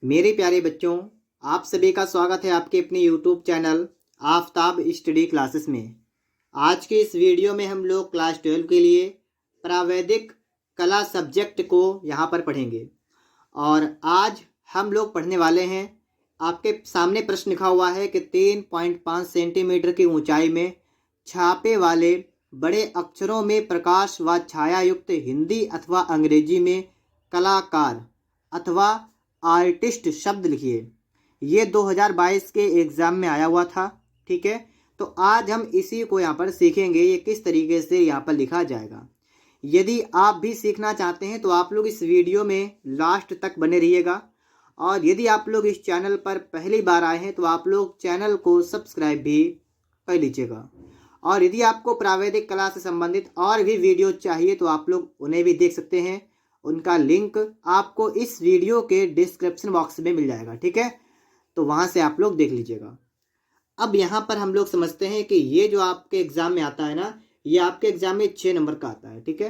मेरे प्यारे बच्चों, आप सभी का स्वागत है आपके अपने YouTube channel Aftab study classes में। आज के इस वीडियो में हम लोग क्लास 12 के लिए प्रावैधिक कला सब्जेक्ट को यहाँ पर पढ़ेंगे। और आज हम लोग पढ़ने वाले हैं, आपके सामने प्रश्न लिखा हुआ है कि 3.5 सेंटीमीटर की ऊंचाई में छापे वाले बड़े अक्षरों में प्रकाश व छाया युक्त हिंदी अथवा अंग्रेजी में कलाकार अथवा आर्टिस्ट शब्द लिखिए। ये 2022 के एग्ज़ाम में आया हुआ था। ठीक है, तो आज हम इसी को यहाँ पर सीखेंगे, ये किस तरीके से यहाँ पर लिखा जाएगा। यदि आप भी सीखना चाहते हैं तो आप लोग इस वीडियो में लास्ट तक बने रहिएगा। और यदि आप लोग इस चैनल पर पहली बार आए हैं तो आप लोग चैनल को सब्सक्राइब भी कर लीजिएगा। और यदि आपको प्रावैधिक कला से संबंधित और भी वीडियो चाहिए तो आप लोग उन्हें भी देख सकते हैं। उनका लिंक आपको इस वीडियो के डिस्क्रिप्शन बॉक्स में मिल जाएगा। ठीक है, तो वहाँ से आप लोग देख लीजिएगा। अब यहाँ पर हम लोग समझते हैं कि ये जो आपके एग्ज़ाम में आता है ना, ये आपके एग्ज़ाम में 6 नंबर का आता है। ठीक है,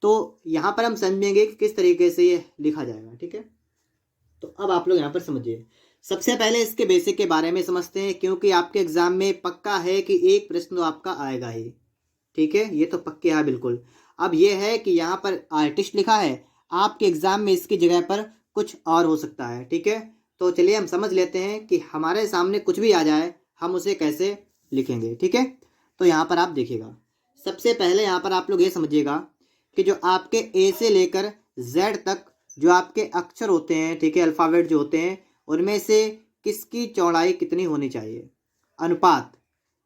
तो यहाँ पर हम समझेंगे कि किस तरीके से ये लिखा जाएगा। ठीक है, तो अब आप लोग यहाँ पर समझिए। सबसे पहले इसके बेसिक के बारे में समझते हैं, क्योंकि आपके एग्ज़ाम में पक्का है कि एक प्रश्न तो आपका आएगा ही। ठीक है, ये तो पक्के है बिल्कुल। अब ये है कि यहाँ पर आर्टिस्ट लिखा है, आपके एग्ज़ाम में इसकी जगह पर कुछ और हो सकता है। ठीक है, तो चलिए हम समझ लेते हैं कि हमारे सामने कुछ भी आ जाए हम उसे कैसे लिखेंगे। ठीक है, तो यहाँ पर आप देखिएगा। सबसे पहले यहाँ पर आप लोग ये समझिएगा कि जो आपके ए से लेकर जेड तक जो आपके अक्षर होते हैं, ठीक है, अल्फ़ाबेट जो होते हैं, उनमें से किसकी चौड़ाई कितनी होनी चाहिए, अनुपात।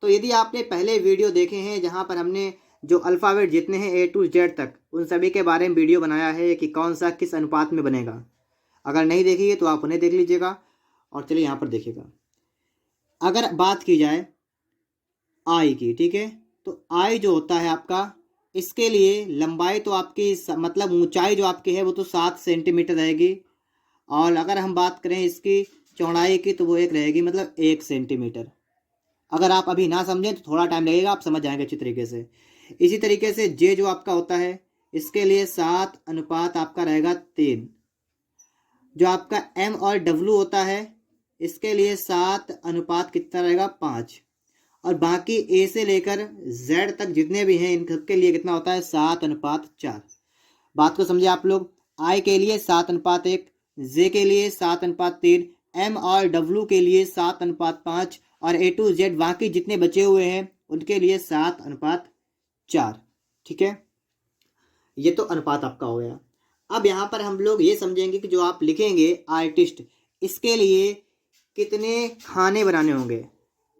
तो यदि आपने पहले वीडियो देखे हैं जहाँ पर हमने जो अल्फ़ाबेट जितने हैं ए टू जेड तक उन सभी के बारे में वीडियो बनाया है कि कौन सा किस अनुपात में बनेगा, अगर नहीं देखिए तो आप उन्हें देख लीजिएगा। और चलिए यहाँ पर देखिएगा, अगर बात की जाए आई की, ठीक है, तो आई जो होता है आपका, इसके लिए लंबाई तो आपकी मतलब ऊंचाई जो आपकी है वो तो 7 सेंटीमीटर रहेगी। और अगर हम बात करें इसकी चौड़ाई की तो वो एक रहेगी, मतलब 1 सेंटीमीटर। अगर आप अभी ना समझें तो थोड़ा टाइम लगेगा, आप समझ जाएंगे अच्छी तरीके से। इसी तरीके से जे जो आपका होता है, इसके लिए 7 अनुपात आपका रहेगा 3। जो आपका एम और डब्ल्यू होता है, इसके लिए 7 अनुपात कितना रहेगा, 5। और बाकी ए से लेकर जेड तक जितने भी हैं इन सबके लिए कितना होता है, 7:4। बात को समझे आप लोग। आई के लिए 7:1, जे के लिए 7:3, एम और डब्ल्यू के लिए 7:5 और ए टू जेड बाकी जितने बचे हुए हैं उनके लिए 7:4। ठीक है, ये तो अनुपात आपका हो गया। अब यहाँ पर हम लोग ये समझेंगे कि जो आप लिखेंगे आर्टिस्ट, इसके लिए कितने खाने बनाने होंगे।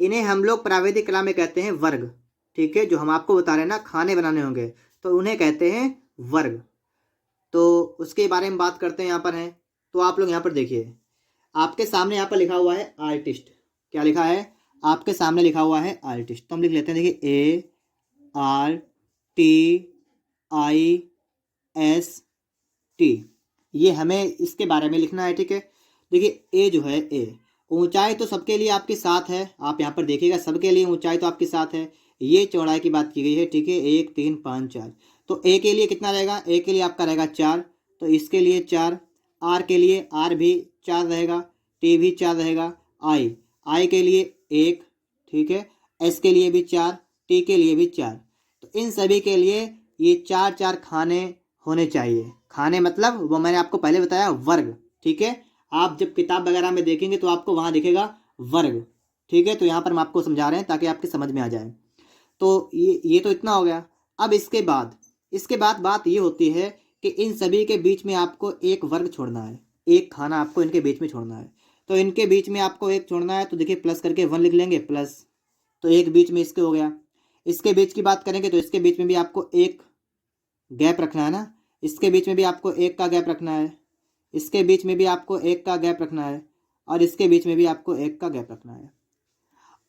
इन्हें हम लोग प्रावैधिक कला में कहते हैं वर्ग। ठीक है, जो हम आपको बता रहे हैं ना, खाने बनाने होंगे, तो उन्हें कहते हैं वर्ग। तो उसके बारे में बात करते हैं यहाँ पर हैं। तो आप लोग यहाँ पर देखिए, आपके सामने यहाँ पर लिखा हुआ है आर्टिस्ट। क्या लिखा है आपके सामने, लिखा हुआ है आर्टिस्ट। तो हम लिख लेते हैं, देखिए ARTIST, ये हमें इसके बारे में लिखना है। ठीक है, देखिए ए जो है, ए ऊंचाई तो सबके लिए आपकी 7 है। आप यहाँ पर देखिएगा, सबके लिए ऊंचाई तो आपकी 7 है। ये चौड़ाई की बात की गई है। ठीक है, 1 3 5 4। तो ए के लिए कितना रहेगा, ए के लिए आपका रहेगा 4, तो इसके लिए 4। आर के लिए आर भी 4 रहेगा, टी भी 4 रहेगा। आई के लिए 1, ठीक है, एस के लिए भी 4, टी के लिए भी 4। तो इन सभी के लिए ये 4 खाने होने चाहिए। खाने मतलब वो मैंने आपको पहले बताया, वर्ग। ठीक है, आप जब किताब वगैरह में देखेंगे तो आपको वहाँ दिखेगा वर्ग। ठीक है, तो यहाँ पर हम आपको समझा रहे हैं ताकि आपकी समझ में आ जाए। तो ये तो इतना हो गया। अब इसके बाद बात ये होती है कि इन सभी के बीच में आपको एक वर्ग छोड़ना है, एक खाना आपको इनके बीच में छोड़ना है। तो इनके बीच में आपको एक छोड़ना है, तो देखिए प्लस करके 1 लिख लेंगे, प्लस। तो एक बीच में इसके हो गया। इसके बीच की बात करेंगे तो इसके बीच में भी आपको एक गैप रखना है ना, इसके बीच में भी आपको एक का गैप रखना है, इसके बीच में भी आपको एक का गैप रखना है, और इसके बीच में भी आपको एक का गैप रखना है।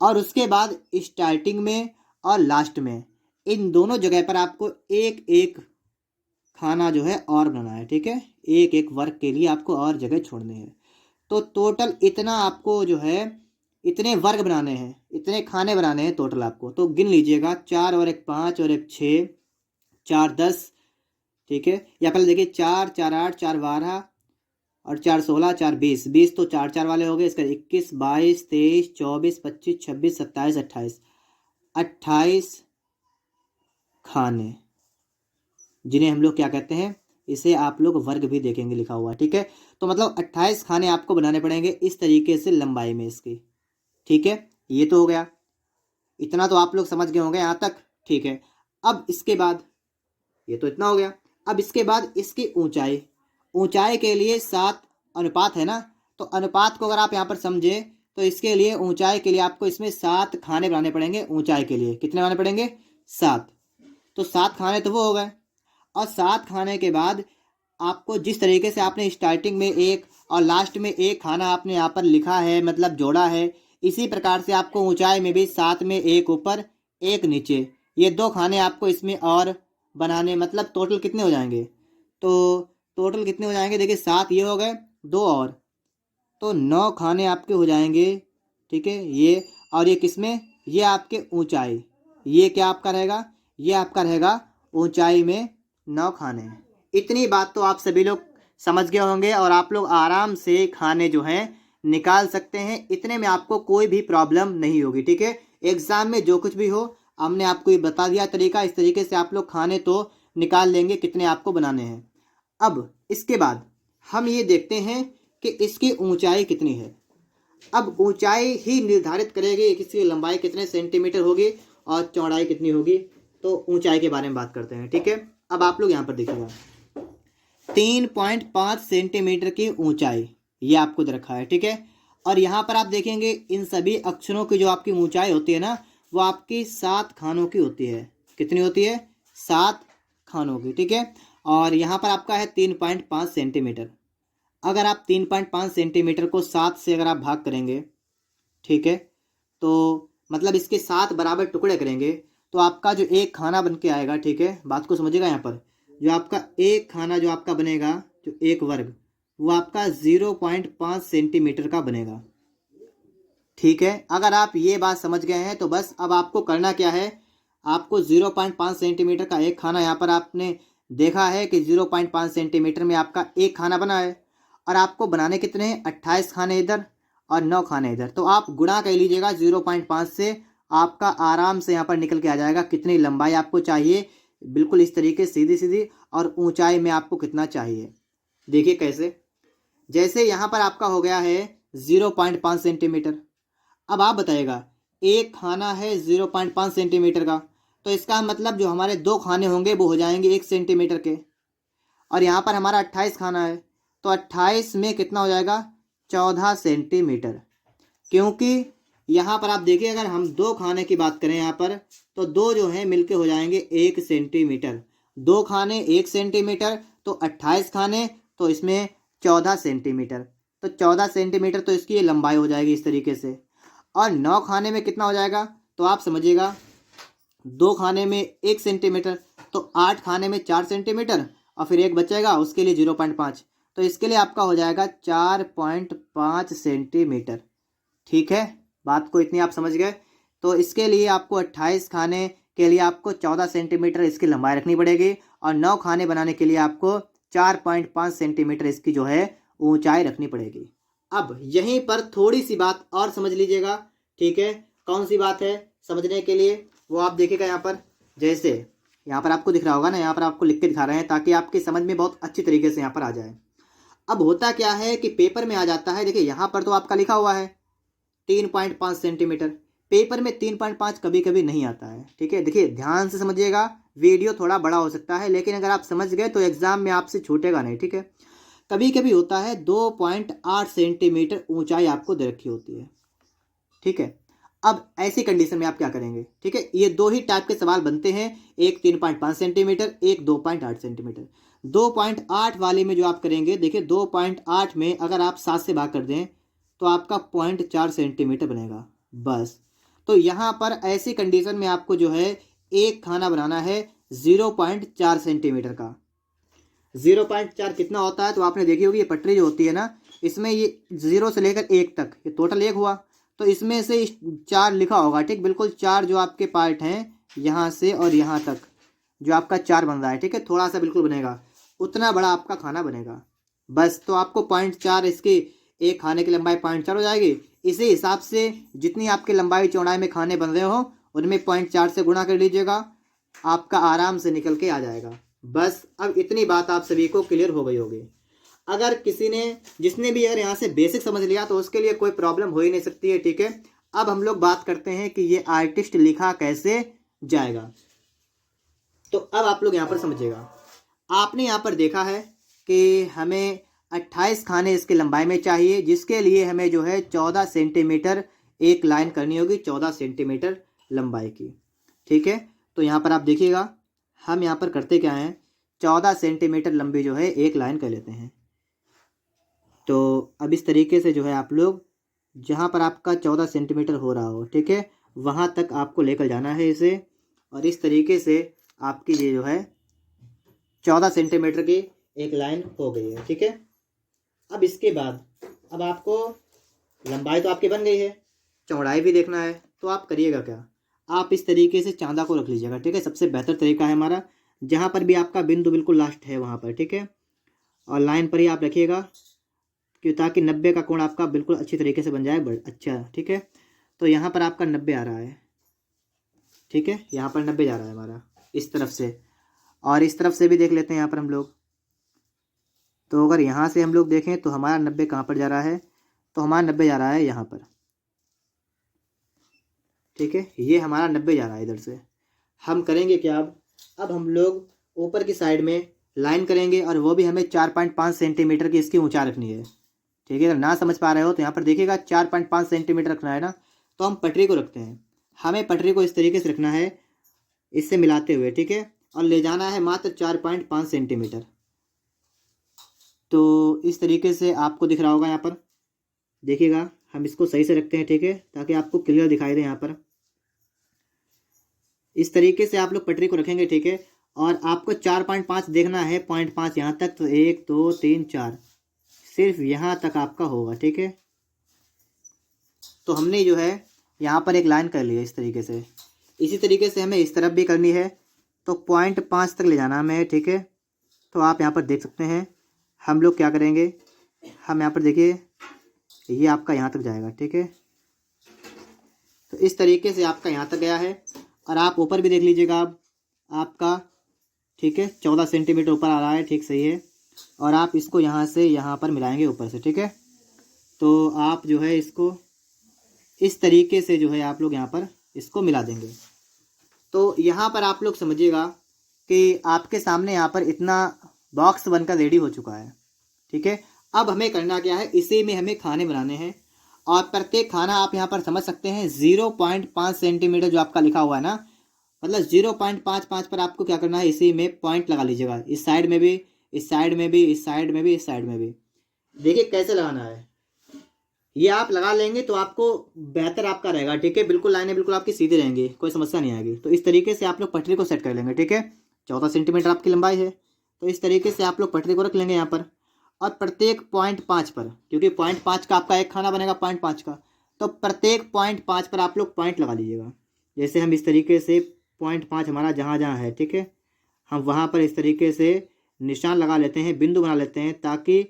और उसके बाद स्टार्टिंग में और लास्ट में इन दोनों जगह पर आपको एक एक खाना जो है और बनाना है। ठीक है, एक एक वर्ग के लिए आपको और जगह छोड़ने हैं। तो टोटल इतना आपको जो है, इतने वर्ग बनाने हैं, इतने खाने बनाने हैं टोटल आपको। तो गिन लीजिएगा, 4 और 1 5 और 1 6, 4 10। ठीक है, या पहले देखिए 4 4 8 4 12 और 4 16, 4 20, 20 तो 4 4 वाले हो गए। इसका 21 22 23 24 25 26 27 28, 28 खाने, जिन्हें हम लोग क्या कहते हैं, इसे आप लोग वर्ग भी देखेंगे लिखा हुआ, ठीक है। तो मतलब 28 खाने आपको बनाने पड़ेंगे इस तरीके से लंबाई में इसकी, ठीक है। ये तो हो गया, इतना तो आप लोग समझ गए होंगे यहाँ तक, ठीक है। अब इसके बाद ये तो इतना हो गया। अब इसके बाद इसकी ऊंचाई, ऊंचाई के लिए 7 अनुपात है ना, तो अनुपात को अगर आप यहाँ पर समझे तो इसके लिए ऊंचाई के लिए आपको इसमें 7 खाने बनाने पड़ेंगे। ऊंचाई के लिए कितने बनाने पड़ेंगे? 7। तो 7 खाने तो वो हो गए, और 7 खाने के बाद आपको जिस तरीके से आपने स्टार्टिंग में एक और लास्ट में एक खाना आपने यहाँ पर लिखा है, मतलब जोड़ा है, इसी प्रकार से आपको ऊंचाई में भी 7 में एक ऊपर एक नीचे, ये 2 खाने आपको इसमें और बनाने, मतलब टोटल कितने हो जाएंगे? तो टोटल कितने हो जाएंगे? देखिए 7 ये हो गए, 2 और, तो 9 खाने आपके हो जाएंगे, ठीक है। ये और ये किसमें? ये आपके ऊंचाई, ये क्या आपका रहेगा? ये आपका रहेगा ऊंचाई में 9 खाने। इतनी बात तो आप सभी लोग समझ गए होंगे और आप लोग आराम से खाने जो हैं निकाल सकते हैं। इतने में आपको कोई भी प्रॉब्लम नहीं होगी, ठीक है। एग्जाम में जो कुछ भी हो, हमने आपको ये बता दिया तरीका, इस तरीके से आप लोग खाने तो निकाल लेंगे कितने आपको बनाने हैं। अब इसके बाद हम ये देखते हैं कि इसकी ऊंचाई कितनी है। अब ऊंचाई ही निर्धारित करेगी कि इसकी लंबाई कितने सेंटीमीटर होगी और चौड़ाई कितनी होगी। तो ऊंचाई के बारे में बात करते हैं, ठीक है। अब आप लोग यहाँ पर देखिएगा 3.5 सेंटीमीटर की ऊंचाई ये आपको दे रखा है, ठीक है। और यहाँ पर आप देखेंगे इन सभी अक्षरों की जो आपकी ऊंचाई होती है ना, वो आपकी 7 खानों की होती है। कितनी होती है? 7 खानों की, ठीक है। और यहाँ पर आपका है 3.5 सेंटीमीटर। अगर आप 3.5 सेंटीमीटर को 7 से अगर आप भाग करेंगे, ठीक है, तो मतलब इसके 7 बराबर टुकड़े करेंगे तो आपका जो एक खाना बन के आएगा, ठीक है, बात को समझिएगा। यहाँ पर जो आपका एक खाना जो आपका बनेगा, जो एक वर्ग, वो आपका 0.5 सेंटीमीटर का बनेगा, ठीक है। अगर आप ये बात समझ गए हैं तो बस अब आपको करना क्या है, आपको 0.5 सेंटीमीटर का एक खाना, यहाँ पर आपने देखा है कि 0.5 सेंटीमीटर में आपका एक खाना बना है, और आपको बनाने कितने हैं? 28 खाने इधर और 9 खाने इधर। तो आप गुणा कर लीजिएगा 0.5 से, आपका आराम से यहाँ पर निकल के आ जाएगा कितनी लंबाई आपको चाहिए, बिल्कुल इस तरीके सीधी सीधी, और ऊंचाई में आपको कितना चाहिए। देखिए कैसे, जैसे यहाँ पर आपका हो गया है 0.5 सेंटीमीटर। अब आप बताइएगा एक खाना है 0.5 सेंटीमीटर का, तो इसका मतलब जो हमारे 2 खाने होंगे वो हो जाएंगे 1 सेंटीमीटर के, और यहाँ पर हमारा 28 खाना है, तो 28 में कितना हो जाएगा? 14 सेंटीमीटर। क्योंकि यहाँ पर आप देखिए, अगर हम 2 खाने की बात करें यहाँ पर, तो 2 जो है मिलके हो जाएंगे 1 सेंटीमीटर। 2 खाने 1 सेंटीमीटर, तो 28 खाने, तो इसमें 14 सेंटीमीटर। तो 14 सेंटीमीटर तो इसकी लंबाई हो जाएगी इस तरीके से। और 9 खाने में कितना हो जाएगा? तो आप समझिएगा 2 खाने में 1 सेंटीमीटर, तो 8 खाने में 4 सेंटीमीटर, और फिर एक बचेगा उसके लिए 0.5, तो इसके लिए आपका हो जाएगा 4.5 सेंटीमीटर, ठीक है। बात को इतनी आप समझ गए। तो इसके लिए आपको 28 खाने के लिए आपको 14 सेंटीमीटर इसकी लंबाई रखनी पड़ेगी, और 9 खाने बनाने के लिए आपको 4.5 सेंटीमीटर इसकी जो है ऊंचाई रखनी पड़ेगी। अब यहीं पर थोड़ी सी बात और समझ लीजिएगा, ठीक है। कौन सी बात है समझने के लिए, वो आप देखिएगा यहाँ पर। जैसे यहाँ पर आपको दिख रहा होगा ना, यहाँ पर आपको लिख के दिखा रहे हैं ताकि आपकी समझ में बहुत अच्छी तरीके से यहाँ पर आ जाए। अब होता क्या है कि पेपर में आ जाता है, देखिए यहाँ पर तो आपका लिखा हुआ है 3.5 सेंटीमीटर, पेपर में 3.5 कभी कभी नहीं आता है, ठीक है। देखिए ध्यान से समझिएगा, वीडियो थोड़ा बड़ा हो सकता है, लेकिन अगर आप समझ गए तो एग्जाम में आपसे छूटेगा नहीं, ठीक है। कभी कभी होता है 2.8 सेंटीमीटर ऊंचाई आपको दे रखी होती है, ठीक है। अब ऐसी कंडीशन में आप क्या करेंगे, ठीक है। ये 2 ही टाइप के सवाल बनते हैं, एक 3.5 सेंटीमीटर, एक 2.8 सेंटीमीटर। 2.8 वाले में जो आप करेंगे, देखिए 2.8 में अगर आप 7 से भाग कर दें तो आपका 0.4 सेंटीमीटर बनेगा, बस। तो यहाँ पर ऐसी कंडीशन में आपको जो है एक खाना बनाना है 0.4 सेंटीमीटर का। 0.4 कितना होता है? तो आपने देखी होगी, ये पटरी जो होती है ना, इसमें ये 0 से लेकर 1 तक, ये टोटल 1 हुआ, तो इसमें से 4 लिखा होगा, ठीक, बिल्कुल 4 जो आपके पार्ट हैं यहाँ से और यहाँ तक, जो आपका 4 बन रहा है, ठीक है, थोड़ा सा बिल्कुल बनेगा, उतना बड़ा आपका खाना बनेगा, बस। तो आपको 0.4 इसकी एक खाने की लंबाई 0.4 हो जाएगी। इसी हिसाब से जितनी आपकी लंबाई चौड़ाई में खाने बन रहे हो उनमें 0.4 से गुणा कर लीजिएगा, आपका आराम से निकल के आ जाएगा। बस अब इतनी बात आप सभी को क्लियर हो गई होगी। अगर किसी ने जिसने भी अगर यहाँ से बेसिक समझ लिया तो उसके लिए कोई प्रॉब्लम हो ही नहीं सकती है, ठीक है। अब हम लोग बात करते हैं कि ये आर्टिस्ट लिखा कैसे जाएगा। तो अब आप लोग यहाँ पर समझिएगा। आपने यहाँ पर देखा है कि हमें 28 खाने इसकी लंबाई में चाहिए, जिसके लिए हमें जो है 14 सेंटीमीटर एक लाइन करनी होगी, 14 सेंटीमीटर लंबाई की, ठीक है। तो यहाँ पर आप देखिएगा, हम यहाँ पर करते क्या हैं, 14 सेंटीमीटर लंबी जो है एक लाइन कर लेते हैं। तो अब इस तरीके से जो है आप लोग जहाँ पर आपका 14 सेंटीमीटर हो रहा हो, ठीक है, वहाँ तक आपको लेकर जाना है इसे। और इस तरीके से आपकी ये जो है 14 सेंटीमीटर की एक लाइन हो गई है, ठीक है। अब इसके बाद अब आपको लंबाई तो आपकी बन गई है, चौड़ाई भी देखना है। तो आप करिएगा क्या, आप इस तरीके से चांदा को रख लीजिएगा, ठीक है। सबसे बेहतर तरीका है हमारा, जहाँ पर भी आपका बिंदु बिल्कुल लास्ट है वहाँ पर, ठीक है, और लाइन पर ही आप रखिएगा कि ताकि 90 का कोण आपका बिल्कुल अच्छी तरीके से बन जाए, अच्छा, ठीक है। तो यहाँ पर आपका 90 आ रहा है, ठीक है, यहाँ पर 90 जा रहा है हमारा इस तरफ से, और इस तरफ से भी देख लेते हैं यहाँ पर हम लोग। तो अगर यहाँ से हम लोग देखें तो हमारा 90 कहाँ पर जा रहा है, तो हमारा 90 जा रहा है यहाँ पर, ठीक है, ये हमारा 90 जा रहा है इधर से। हम करेंगे क्या, अब हम लोग ऊपर की साइड में लाइन करेंगे, और वो भी हमें 4.5 सेंटीमीटर की इसकी ऊंचाई रखनी है, ठीक है। अगर ना समझ पा रहे हो तो यहाँ पर देखिएगा 4.5 सेंटीमीटर रखना है ना, तो हम पटरी को रखते हैं। हमें पटरी को इस तरीके से रखना है, इससे मिलाते हुए, ठीक है, और ले जाना है मात्र 4.5 सेंटीमीटर। तो इस तरीके से आपको दिख रहा होगा यहाँ पर, देखिएगा हम इसको सही से रखते हैं, ठीक है, ताकि आपको क्लियर दिखाई दे। यहाँ पर इस तरीके से आप लोग पटरी को रखेंगे, ठीक है, और आपको 4.5 देखना है, 0.5 यहाँ तक, तो 1 2 3 4 सिर्फ यहाँ तक आपका होगा, ठीक है। तो हमने जो है यहाँ पर एक लाइन कर ली है इस तरीके से। इसी तरीके से हमें इस तरफ भी करनी है, तो 0.5 तक ले जाना हमें, ठीक है। तो आप यहाँ पर देख सकते हैं हम लोग क्या करेंगे, हम यहाँ पर देखिए ये आपका यहाँ तक जाएगा, ठीक है। तो इस तरीके से आपका यहाँ तक गया है, और आप ऊपर भी देख लीजिएगा आपका, ठीक है, 14 सेंटीमीटर ऊपर आ रहा है, ठीक, सही है। और आप इसको यहाँ से यहाँ पर मिलाएंगे ऊपर से, ठीक है। तो आप जो है इसको इस तरीके से जो है आप लोग यहाँ पर इसको मिला देंगे। तो यहाँ पर आप लोग समझिएगा कि आपके सामने यहाँ पर इतना बॉक्स बनकर रेडी हो चुका है, ठीक है। अब हमें करना क्या है, इसी में हमें खाने बनाने हैं, और प्रत्येक खाना आप यहाँ पर समझ सकते हैं 0.5 सेंटीमीटर जो आपका लिखा हुआ है ना, मतलब 0.55 पर आपको क्या करना है, इसी में पॉइंट लगा लीजिएगा, इस साइड में भी, इस साइड में भी, इस साइड में भी, इस साइड में भी। देखिए कैसे लगाना है, ये आप लगा लेंगे तो आपको बेहतर आपका रहेगा, ठीक है। बिल्कुल लाइनें बिल्कुल आपकी सीधी रहेंगी, कोई समस्या नहीं आएगी। तो इस तरीके से आप लोग पटरी को सेट कर लेंगे, ठीक है। 14 सेंटीमीटर आपकी लंबाई है, तो इस तरीके से आप लोग पटरी को रख लेंगे यहाँ पर, और प्रत्येक 0.5 पर, क्योंकि 0.5 का आपका एक खाना बनेगा 0.5 का, तो प्रत्येक 0.5 पर आप लोग पॉइंट लगा लीजिएगा। जैसे हम इस तरीके से 0.5 हमारा जहाँ जहाँ है, ठीक है, हम वहाँ पर इस तरीके से निशान लगा लेते हैं, बिंदु बना लेते हैं, ताकि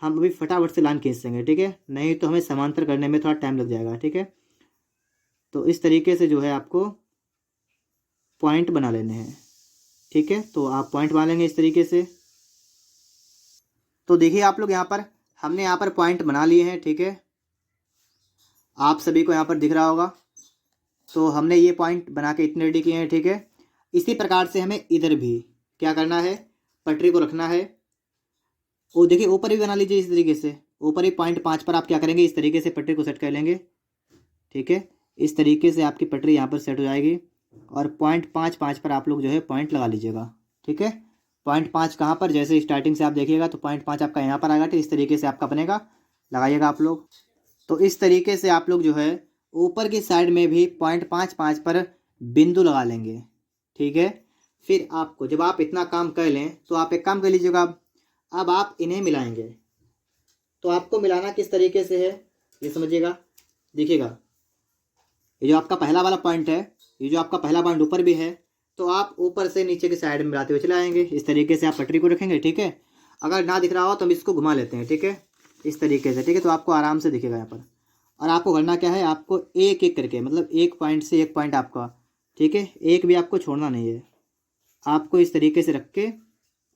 हम अभी फटाफट से लाइन खींच सकेंगे, ठीक है। नहीं तो हमें समांतर करने में थोड़ा टाइम लग जाएगा, ठीक है। तो इस तरीके से जो है आपको पॉइंट बना लेने हैं, ठीक है। तो आप पॉइंट बना लेंगे इस तरीके से। तो देखिए आप लोग यहाँ पर हमने यहाँ पर पॉइंट बना लिए हैं, ठीक है, आप सभी को यहाँ पर दिख रहा होगा। तो हमने ये पॉइंट बना के इतने रेडी किए हैं, ठीक है। इसी प्रकार से हमें इधर भी क्या करना है, पटरी को रखना है। वो देखिए ऊपर भी बना लीजिए इस तरीके से, ऊपर ही 0.5 पर आप क्या करेंगे, इस तरीके से पटरी को सेट कर लेंगे, ठीक है। इस तरीके से आपकी पटरी यहाँ पर सेट हो जाएगी, और 0.55 पर आप लोग जो है पॉइंट लगा लीजिएगा, ठीक है। 0.5 कहाँ पर, जैसे स्टार्टिंग से आप देखिएगा तो 0.5 आपका यहाँ पर आएगा, ठीक, इस तरीके से आपका बनेगा, लगाइएगा आप लोग। तो इस तरीके से आप लोग जो है ऊपर की साइड में भी 0.55 पर बिंदु लगा लेंगे, ठीक है। फिर आपको जब आप इतना काम कर लें तो आप एक काम कर लीजिएगा, अब आप इन्हें मिलाएंगे। तो आपको मिलाना किस तरीके से है ये समझिएगा। देखिएगा ये जो आपका पहला वाला पॉइंट है, ये जो आपका पहला पॉइंट ऊपर भी है, तो आप ऊपर से नीचे की साइड में मिलाते हुए चले आएंगे। इस तरीके से आप पटरी को रखेंगे, ठीक है। अगर ना दिख रहा हो तो हम इसको घुमा लेते हैं, ठीक है, इस तरीके से, ठीक है। तो आपको आराम से दिखेगा यहाँ पर। और आपको करना क्या है, आपको एक एक करके, मतलब एक पॉइंट से एक पॉइंट आपका, ठीक है, एक भी आपको छोड़ना नहीं है। आपको इस तरीके से रख के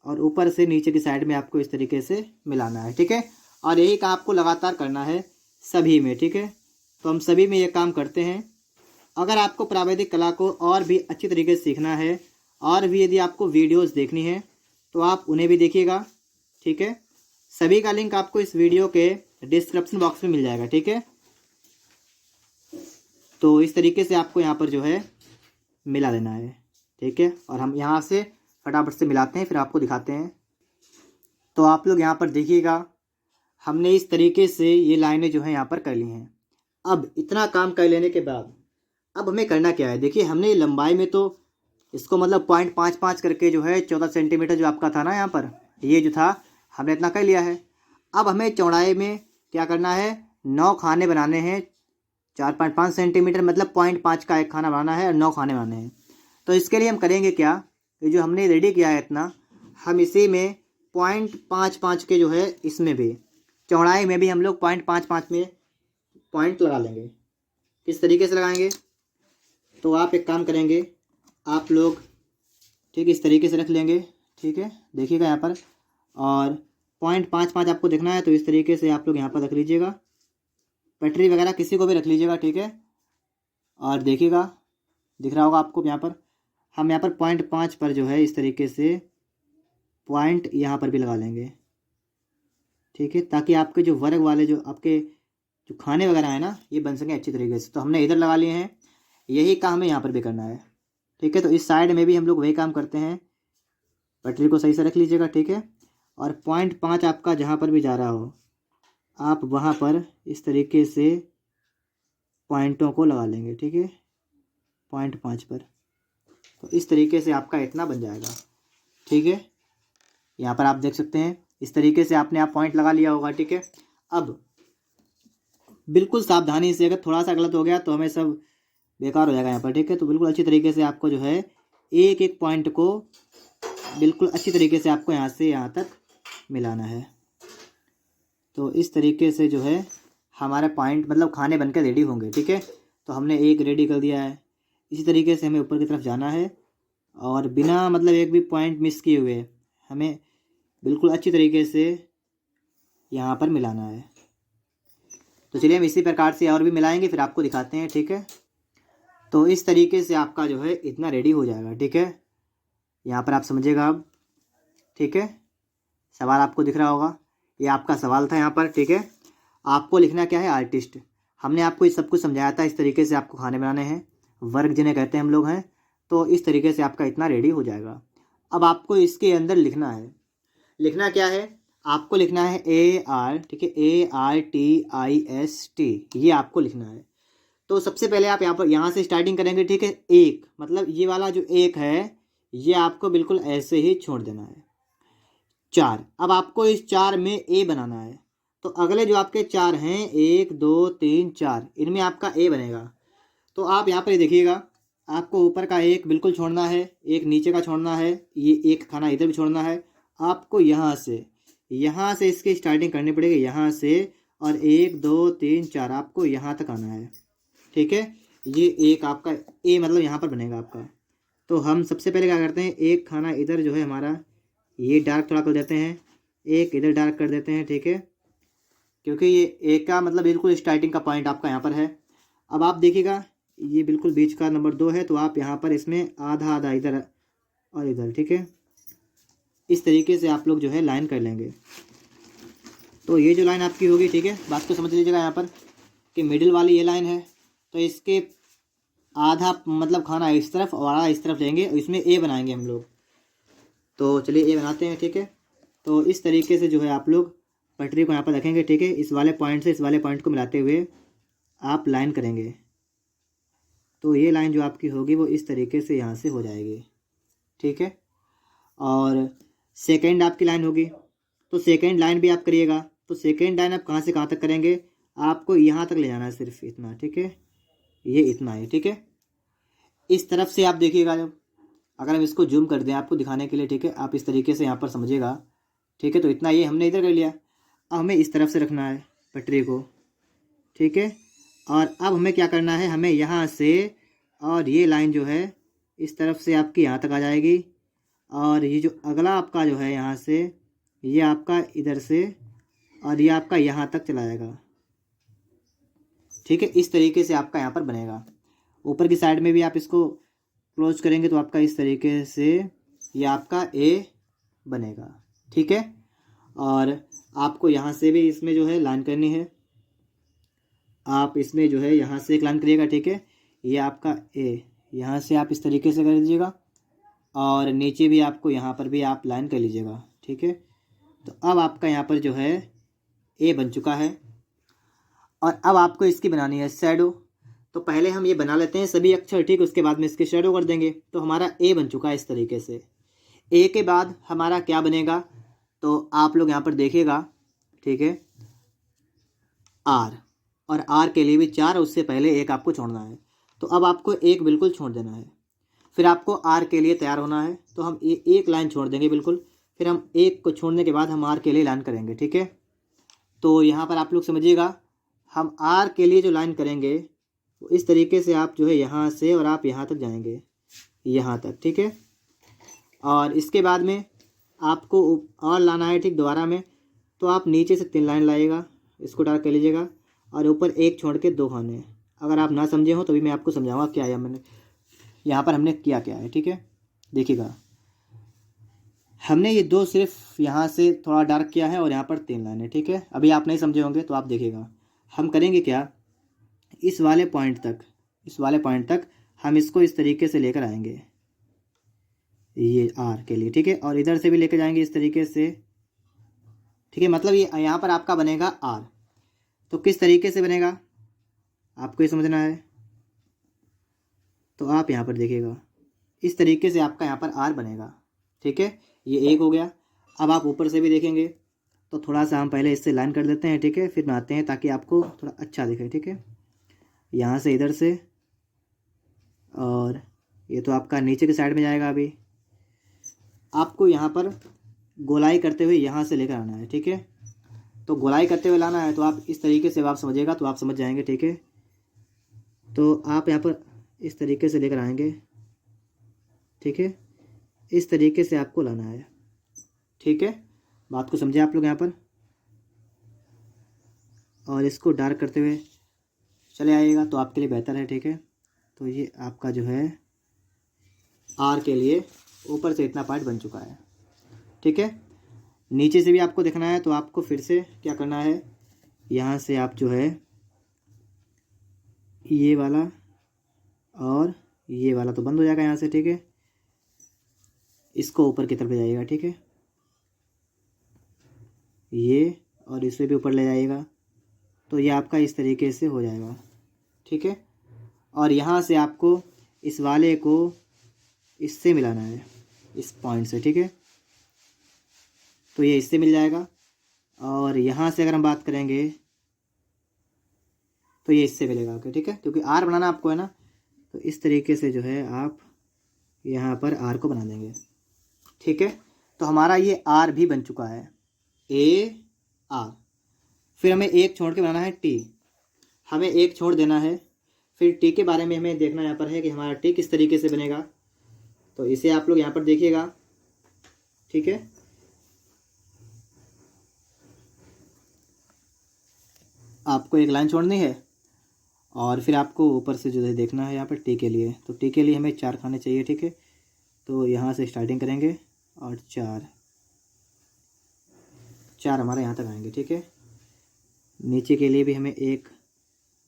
और ऊपर से नीचे की साइड में आपको इस तरीके से मिलाना है, ठीक है। और यही काम आपको लगातार करना है सभी में, ठीक है। तो हम सभी में ये काम करते हैं। अगर आपको प्रावैधिक कला को और भी अच्छी तरीके से सीखना है और भी यदि आपको वीडियोस देखनी है तो आप उन्हें भी देखिएगा, ठीक है। सभी का लिंक आपको इस वीडियो के डिस्क्रिप्शन बॉक्स में मिल जाएगा, ठीक है। तो इस तरीके से आपको यहाँ पर जो है मिला लेना है, ठीक है। और हम यहाँ से फटाफट से मिलाते हैं, फिर आपको दिखाते हैं। तो आप लोग यहाँ पर देखिएगा, हमने इस तरीके से ये लाइनें जो है यहाँ पर कर ली हैं। अब इतना काम कर लेने के बाद अब हमें करना क्या है, देखिए हमने लंबाई में तो इसको मतलब 0.55 करके जो है 14 सेंटीमीटर जो आपका था ना यहाँ पर, ये जो था हमने इतना कर लिया है। अब हमें चौड़ाई में क्या करना है, 9 खाने बनाने हैं। 4.5 सेंटीमीटर मतलब 0.5 का एक खाना बनाना है और 9 खाने बनाने हैं। तो इसके लिए हम करेंगे क्या, ये जो हमने रेडी किया है इतना, हम इसी में 0.55 के जो है इसमें भी चौड़ाई में भी हम लोग 0.55 में पॉइंट लगा लेंगे। किस तरीके से लगाएंगे, तो आप एक काम करेंगे, आप लोग ठीक इस तरीके से रख लेंगे, ठीक है, देखिएगा यहाँ पर। और 0.55 आपको देखना है तो इस तरीके से आप लोग यहाँ पर रख लीजिएगा, पटरी वगैरह किसी को भी रख लीजिएगा, ठीक है। और देखिएगा दिख रहा होगा आपको यहाँ पर, हम यहाँ पर 0.5 पर जो है इस तरीके से पॉइंट यहाँ पर भी लगा लेंगे, ठीक है, ताकि आपके जो वर्ग वाले जो आपके जो खाने वगैरह है ना ये बन सकें अच्छी तरीके से। तो हमने इधर लगा लिए हैं, यही काम हमें यहाँ पर भी करना है, ठीक है। तो इस साइड में भी हम लोग वही काम करते हैं, पटरी को सही से रख लीजिएगा, ठीक है। और 0.5 आपका जहाँ पर भी जा रहा हो आप वहाँ पर इस तरीके से पॉइंटों को लगा लेंगे, ठीक है, 0.5 पर। तो इस तरीके से आपका इतना बन जाएगा, ठीक है। यहाँ पर आप देख सकते हैं इस तरीके से आपने आप पॉइंट लगा लिया होगा, ठीक है। अब बिल्कुल सावधानी से, अगर थोड़ा सा गलत हो गया तो हमें सब बेकार हो जाएगा यहाँ पर, ठीक है। तो बिल्कुल अच्छी तरीके से आपको जो है एक एक पॉइंट को बिल्कुल अच्छी तरीके से आपको यहाँ से यहाँ तक मिलाना है। तो इस तरीके से जो है हमारे पॉइंट मतलब खाने बनकर रेडी होंगे, ठीक है। तो हमने एक रेडी कर दिया है, इसी तरीके से हमें ऊपर की तरफ जाना है और बिना मतलब एक भी पॉइंट मिस किए हुए हमें बिल्कुल अच्छी तरीके से यहाँ पर मिलाना है। तो चलिए हम इसी प्रकार से और भी मिलाएंगे, फिर आपको दिखाते हैं, ठीक है। तो इस तरीके से आपका जो है इतना रेडी हो जाएगा, ठीक है। यहाँ पर आप समझिएगा अब, ठीक है। सवाल आपको दिख रहा होगा, ये आपका सवाल था यहाँ पर, ठीक है। आपको लिखना क्या है, आर्टिस्ट। हमने आपको इस सब कुछ समझाया था, इस तरीके से आपको खाने बनाने हैं, वर्ग जिन्हें कहते हैं हम लोग हैं। तो इस तरीके से आपका इतना रेडी हो जाएगा। अब आपको इसके अंदर लिखना है, लिखना क्या है, आपको लिखना है AR, ठीक है, ARTIST, ये आपको लिखना है। तो सबसे पहले आप यहाँ से स्टार्टिंग करेंगे, ठीक है। एक मतलब ये वाला जो एक है ये आपको बिल्कुल ऐसे ही छोड़ देना है। 4, अब आपको इस 4 में A बनाना है। तो अगले जो आपके 4 हैं 1 2 3 4, इनमें आपका A बनेगा। तो आप यहाँ पर देखिएगा, आपको ऊपर का एक बिल्कुल छोड़ना है, एक नीचे का छोड़ना है, ये एक खाना इधर भी छोड़ना है। आपको यहाँ से इसकी स्टार्टिंग करनी पड़ेगी, यहाँ से, और 1 2 3 4 आपको यहाँ तक आना है, ठीक है। ये एक आपका A मतलब यहाँ पर बनेगा आपका। तो हम सबसे पहले क्या करते हैं, एक खाना इधर जो है हमारा ये डार्क थोड़ा कर देते हैं, एक इधर डार्क कर देते हैं, ठीक है, क्योंकि ये एक का मतलब बिल्कुल स्टार्टिंग का पॉइंट आपका यहाँ पर है। अब आप देखिएगा ये बिल्कुल बीच का नंबर 2 है, तो आप यहाँ पर इसमें आधा आधा इधर और इधर, ठीक है। इस तरीके से आप लोग जो है लाइन कर लेंगे। तो ये जो लाइन आपकी होगी, ठीक है, बात को समझ लीजिएगा यहाँ पर कि मिडिल वाली ये लाइन है, तो इसके आधा मतलब खाना इस तरफ और आधा इस तरफ लेंगे और इसमें A बनाएंगे हम लोग। तो चलिए A बनाते हैं, ठीक है। तो इस तरीके से जो है आप लोग पटरी को यहाँ पर रखेंगे, ठीक है। इस वाले पॉइंट से इस वाले पॉइंट को मिलाते हुए आप लाइन करेंगे। तो ये लाइन जो आपकी होगी वो इस तरीके से यहाँ से हो जाएगी, ठीक है। और सेकेंड आपकी लाइन होगी, तो सेकेंड लाइन भी आप करिएगा। तो सेकेंड लाइन आप कहाँ से कहाँ तक करेंगे, आपको यहाँ तक ले जाना है, सिर्फ इतना, ठीक है, ये इतना है, ठीक है। इस तरफ से आप देखिएगा, जब अगर हम इसको जूम कर दें आपको दिखाने के लिए, ठीक है, आप इस तरीके से यहाँ पर समझिएगा ठीक है। तो इतना ये हमने इधर कर लिया। अब हमें इस तरफ से रखना है पटरी को, ठीक है। और अब हमें क्या करना है, हमें यहाँ से और ये लाइन जो है इस तरफ से आपकी यहाँ तक आ जाएगी, और ये जो अगला आपका जो है यहाँ से ये आपका इधर से और ये आपका यहाँ तक चला जाएगा, ठीक है। इस तरीके से आपका यहाँ पर बनेगा। ऊपर की साइड में भी आप इसको क्लोज करेंगे तो आपका इस तरीके से ये आपका ए बनेगा, ठीक है। और आपको यहाँ से भी इसमें जो है लाइन करनी है, आप इसमें जो है यहाँ से एक लाइन करिएगा, ठीक है। ये आपका ए यहाँ से आप इस तरीके से कर लीजिएगा, और नीचे भी आपको यहाँ पर भी आप लाइन कर लीजिएगा, ठीक है। तो अब आपका यहाँ पर जो है ए बन चुका है। और अब आपको इसकी बनानी है शैडो। तो पहले हम ये बना लेते हैं सभी अक्षर, ठीक, उसके बाद में इसके शैडो कर देंगे। तो हमारा ए बन चुका है इस तरीके से। ए के बाद हमारा क्या बनेगा, तो आप लोग यहाँ पर देखिएगा, ठीक है, आर। और आर के लिए भी 4, उससे पहले एक आपको छोड़ना है। तो अब आपको एक बिल्कुल छोड़ देना है, फिर आपको आर के लिए तैयार होना है। तो हम एक लाइन छोड़ देंगे बिल्कुल, फिर हम एक को छोड़ने के बाद हम आर के लिए लाइन करेंगे, ठीक है। तो यहाँ पर आप लोग समझिएगा, हम आर के लिए जो लाइन करेंगे वो इस तरीके से आप जो है यहाँ से और आप यहाँ तक जाएंगे, यहाँ तक, ठीक है। और इसके बाद में आपको और लाना है, ठीक, दोबारा में। तो आप नीचे से 3 लाइन लाइएगा, इसको डार्क कर लीजिएगा, और ऊपर एक छोड़ के 2 खाने। अगर आप ना समझे हो तो भी मैं आपको समझाऊंगा क्या है मैंने यहाँ पर हमने किया क्या है, ठीक है। देखिएगा, हमने ये 2 सिर्फ यहाँ से थोड़ा डार्क किया है और यहाँ पर 3 लाइन है, ठीक है। अभी आप नहीं समझे होंगे तो आप देखिएगा, हम करेंगे क्या, इस वाले पॉइंट तक हम इसको इस तरीके से लेकर आएंगे, ये आर के लिए, ठीक है। और इधर से भी लेकर जाएंगे इस तरीके से, ठीक है। मतलब ये यहाँ पर आपका बनेगा आर। तो किस तरीके से बनेगा आपको ये समझना है। तो आप यहाँ पर देखिएगा, इस तरीके से आपका यहाँ पर आर बनेगा, ठीक है। ये एक हो गया। अब आप ऊपर से भी देखेंगे तो थोड़ा सा हम पहले इससे लाइन कर देते हैं, ठीक है, फिर बनाते हैं ताकि आपको थोड़ा अच्छा दिखे, ठीक है। यहाँ से इधर से, और ये तो आपका नीचे की साइड में जाएगा। अभी आपको यहाँ पर गोलाई करते हुए यहाँ से लेकर आना है, ठीक है। तो गोलाई करते हुए लाना है, तो आप इस तरीके से आप समझिएगा तो आप समझ जाएंगे, ठीक है। तो आप यहाँ पर इस तरीके से लेकर आएंगे, ठीक है। इस तरीके से आपको लाना है, ठीक है। बात को समझे आप लोग यहाँ पर, और इसको डार्क करते हुए चले आइएगा तो आपके लिए बेहतर है, ठीक है। तो ये आपका जो है आर के लिए ऊपर से इतना पार्ट बन चुका है, ठीक है। नीचे से भी आपको देखना है तो आपको फिर से क्या करना है, यहाँ से आप जो है ये वाला और ये वाला तो बंद हो जाएगा यहाँ से, ठीक है। इसको ऊपर की तरफ ले जाइएगा, ठीक है, ये, और इसे भी ऊपर ले जाइएगा। तो ये आपका इस तरीके से हो जाएगा, ठीक है। और यहाँ से आपको इस वाले को इससे मिलाना है, इस पॉइंट से, ठीक है। तो ये इससे मिल जाएगा। और यहाँ से अगर हम बात करेंगे तो ये इससे मिलेगा, ओके, ठीक है, क्योंकि आर बनाना आपको है ना। तो इस तरीके से जो है आप यहाँ पर आर को बना देंगे, ठीक है। तो हमारा ये आर भी बन चुका है, ए आर। फिर हमें एक छोड़ के बनाना है टी, हमें एक छोड़ देना है। फिर टी के बारे में हमें देखना यहाँ पर है कि हमारा टी किस तरीके से बनेगा। तो इसे आप लोग यहाँ पर देखिएगा, ठीक है। आपको एक लाइन छोड़नी है और फिर आपको ऊपर से जो है देखना है यहाँ पर टी के लिए। तो टी के लिए हमें 4 खाने चाहिए, ठीक है। तो यहाँ से स्टार्टिंग करेंगे और 4 हमारे यहाँ तक आएंगे, ठीक है। नीचे के लिए भी हमें एक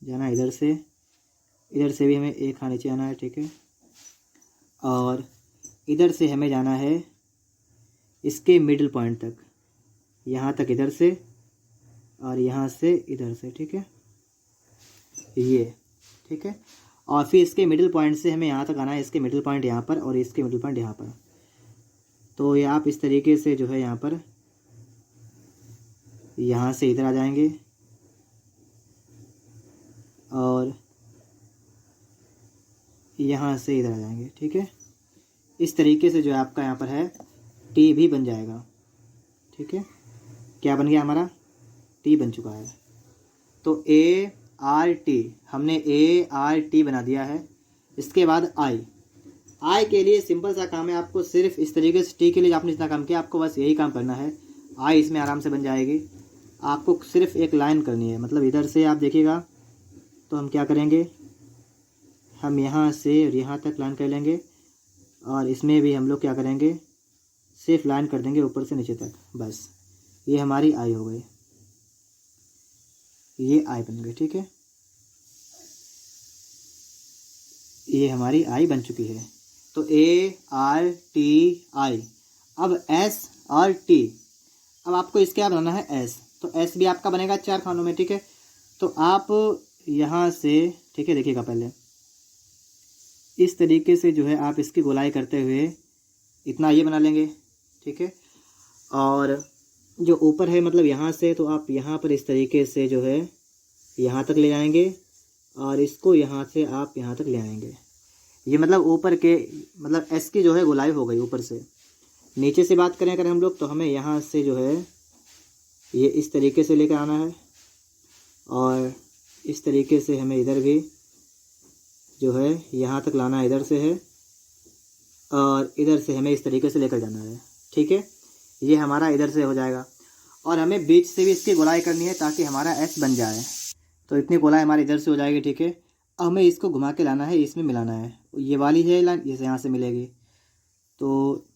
जाना है, इधर से भी हमें एक नीचे आना है, ठीक है। और इधर से हमें जाना है इसके मिडिल पॉइंट तक, यहाँ तक इधर से, और यहाँ से इधर से, ठीक है, ये, ठीक है। और फिर इसके मिडिल पॉइंट से हमें यहाँ तक आना है, इसके मिडिल पॉइंट यहाँ पर और इसके मिडिल पॉइंट यहाँ पर। तो ये आप इस तरीके से जो है यहाँ पर यहाँ से इधर आ जाएंगे और यहाँ से इधर आ जाएंगे, ठीक है। इस तरीके से जो है आपका यहाँ पर है टी भी बन जाएगा, ठीक है, क्या बन गया हमारा, टी बन चुका है। तो ए आर टी, हमने ए आर टी बना दिया है। इसके बाद आई के लिए सिंपल सा काम है, आपको सिर्फ इस तरीके से टी के लिए आपने जितना काम किया आपको बस यही काम करना है। आई इसमें आराम से बन जाएगी। आपको सिर्फ एक लाइन करनी है, मतलब इधर से आप देखिएगा तो हम क्या करेंगे, हम यहाँ से और यहाँ तक लाइन कर लेंगे और इसमें भी हम लोग क्या करेंगे, सिर्फ लाइन कर देंगे ऊपर से नीचे तक, बस ये हमारी आई हो गई, ये आई बन गई। ठीक है, ये हमारी आई बन चुकी है। तो ए आर टी आई। अब एस और टी, अब आपको इसके क्या बनाना है, एस। तो एस भी आपका बनेगा 4 खानों में। ठीक है, तो आप यहाँ से, ठीक है, देखिएगा पहले इस तरीके से जो है आप इसकी गोलाई करते हुए इतना ये बना लेंगे। ठीक है, और जो ऊपर है मतलब यहाँ से, तो आप यहाँ पर इस तरीके से जो है यहाँ तक ले जाएंगे और इसको यहाँ से आप यहाँ तक ले आएंगे। ये मतलब ऊपर के, मतलब एस की जो है गोलाई हो गई ऊपर से। नीचे से बात करें अगर हम लोग, तो हमें यहाँ से जो है ये इस तरीके से लेकर आना है और इस तरीके से हमें इधर भी जो है यहाँ तक लाना है, इधर से है और इधर से हमें इस तरीके से लेकर जाना है। ठीक है, ये हमारा इधर से हो जाएगा और हमें बीच से भी इसकी गोलाई करनी है ताकि हमारा एस बन जाए। तो इतनी गोलाई हमारी इधर से हो जाएगी। ठीक है, अब हमें इसको घुमा के लाना है, इसमें मिलाना है। ये वाली है लाइन, ये यहाँ से मिलेगी, तो